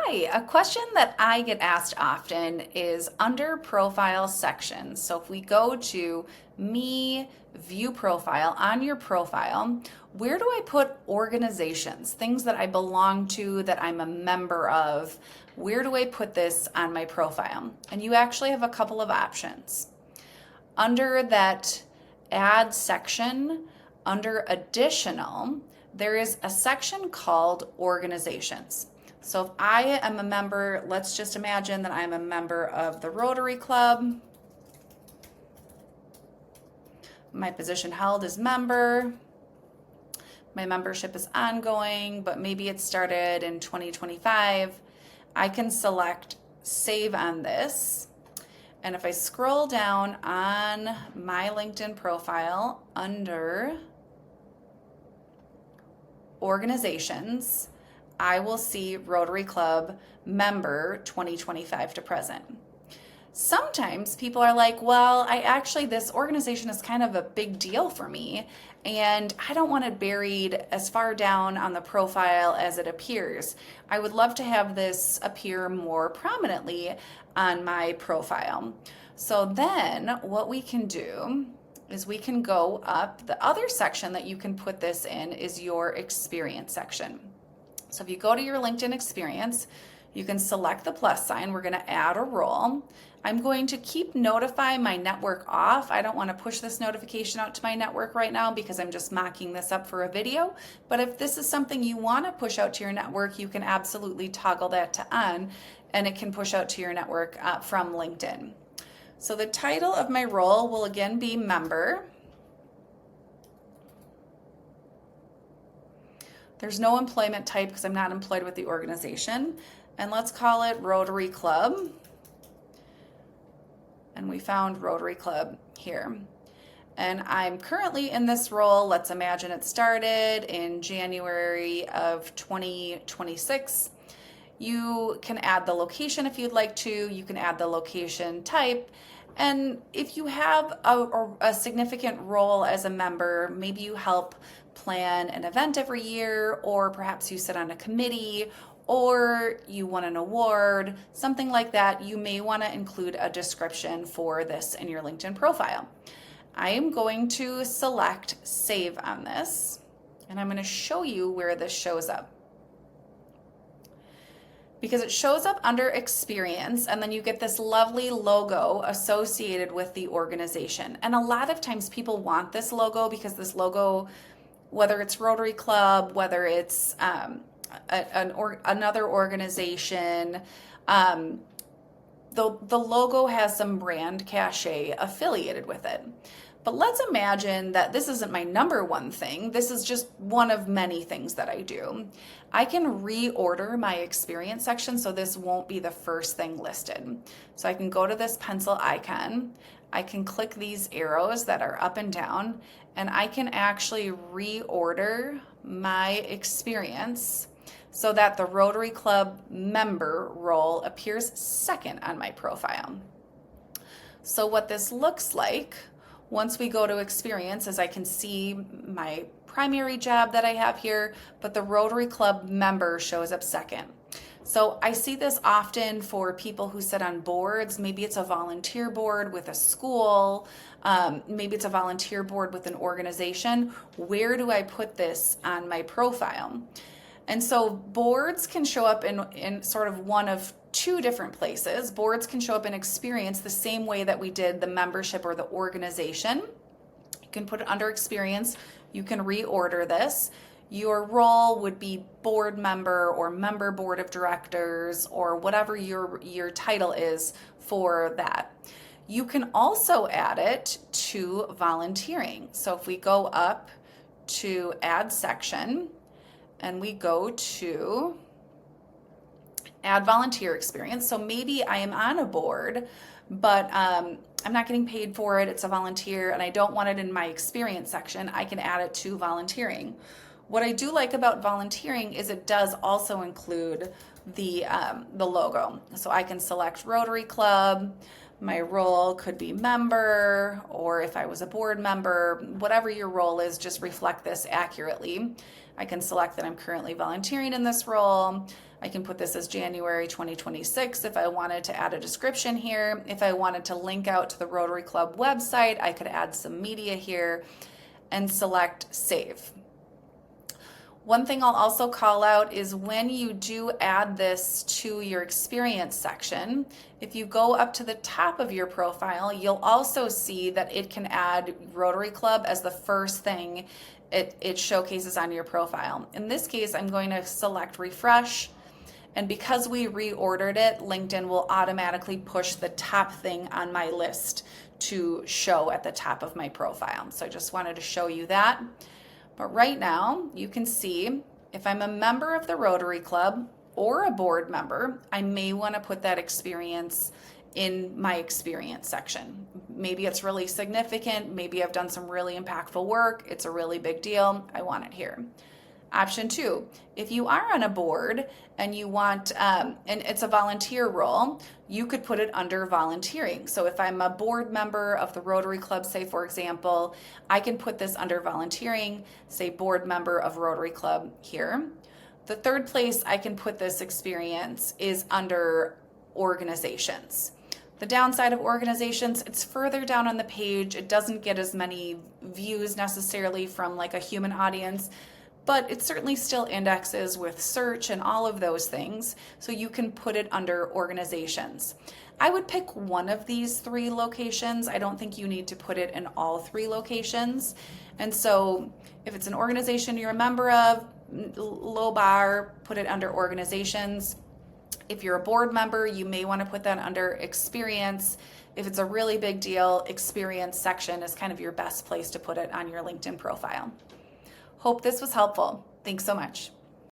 Hi, a question that I get asked often is under profile sections. So if we go to me, view profile, on your profile, where do I put organizations, things that I belong to, that I'm a member of? Where do I put this on my profile? And you actually have a couple of options. Under that add section, under additional, there is a section called organizations. So if I am a member, let's just imagine that I'm a member of the Rotary Club. My position held is member. My membership is ongoing, but maybe it started in 2025. I can select save on this. And if I scroll down on my LinkedIn profile under organizations, I will see Rotary Club member 2025 to present. Sometimes people are like, well, this organization is kind of a big deal for me, and I don't want it buried as far down on the profile as it appears. I would love to have this appear more prominently on my profile. So then what we can do is we can go up. The other section that you can put this in is your experience section. So if you go to your LinkedIn experience, you can select the plus sign. We're going to add a role. I'm going to keep notify my network off. I don't want to push this notification out to my network right now because I'm just mocking this up for a video. But if this is something you want to push out to your network, you can absolutely toggle that to on, and it can push out to your network from LinkedIn. So the title of my role will again be member. There's no employment type because I'm not employed with the organization. And let's call it Rotary Club. And we found Rotary Club here. And I'm currently in this role. Let's imagine it started in January of 2026. You can add the location if you'd like to. You can add the location type. And if you have a significant role as a member, maybe you help plan an event every year, or perhaps you sit on a committee, or you won an award, something like that, you may want to include a description for this in your LinkedIn profile. I am going to select save on this, and I'm going to show you where this shows up. Because it shows up under experience, and then you get this lovely logo associated with the organization. And a lot of times people want this logo because this logo, whether it's Rotary Club, whether it's another organization, the logo has some brand cachet affiliated with it. But let's imagine that this isn't my number one thing. This is just one of many things that I do. I can reorder my experience section so this won't be the first thing listed. So I can go to this pencil icon. I can click these arrows that are up and down, and I can actually reorder my experience so that the Rotary Club member role appears second on my profile. So what this looks like, once we go to experience, is I can see my primary job that I have here, but the Rotary Club member shows up second. So I see this often for people who sit on boards. Maybe it's a volunteer board with a school. Maybe it's a volunteer board with an organization. Where do I put this on my profile? And so boards can show up in sort of one of two different places. Boards can show up in experience the same way that we did the membership or the organization. You can put it under experience. You can reorder this. Your role would be board member or member board of directors or whatever your title is for that. You can also add it to volunteering. So if we go up to add section and we go to add volunteer experience. So maybe I am on a board, but I'm not getting paid for it. It's a volunteer and I don't want it in my experience section. I can add it to volunteering. What I do like about volunteering is it does also include the logo. So I can select Rotary Club, My role could be member, or if I was a board member, whatever your role is, just reflect this accurately. I can select that I'm currently volunteering in this role. I can put this as January 2026 if I wanted to add a description here. If I wanted to link out to the Rotary Club website, I could add some media here and select save. One thing I'll also call out is when you do add this to your experience section, if you go up to the top of your profile, you'll also see that it can add Rotary Club as the first thing it showcases on your profile. In this case, I'm going to select refresh. And because we reordered it, LinkedIn will automatically push the top thing on my list to show at the top of my profile. So I just wanted to show you that. But right now, you can see if I'm a member of the Rotary Club or a board member, I may want to put that experience in my experience section. Maybe it's really significant. Maybe I've done some really impactful work. It's a really big deal. I want it here. Option 2, if you are on a board and you want, and it's a volunteer role, you could put it under volunteering. So if I'm a board member of the Rotary Club, say for example, I can put this under volunteering, say board member of Rotary Club here. The third place I can put this experience is under organizations. The downside of organizations, it's further down on the page. It doesn't get as many views necessarily from like a human audience, but it certainly still indexes with search and all of those things, so you can put it under organizations. I would pick one of these 3 locations. I don't think you need to put it in all 3 locations. And so if it's an organization you're a member of, low bar, put it under organizations. If you're a board member, you may want to put that under experience. If it's a really big deal, experience section is kind of your best place to put it on your LinkedIn profile. Hope this was helpful. Thanks so much.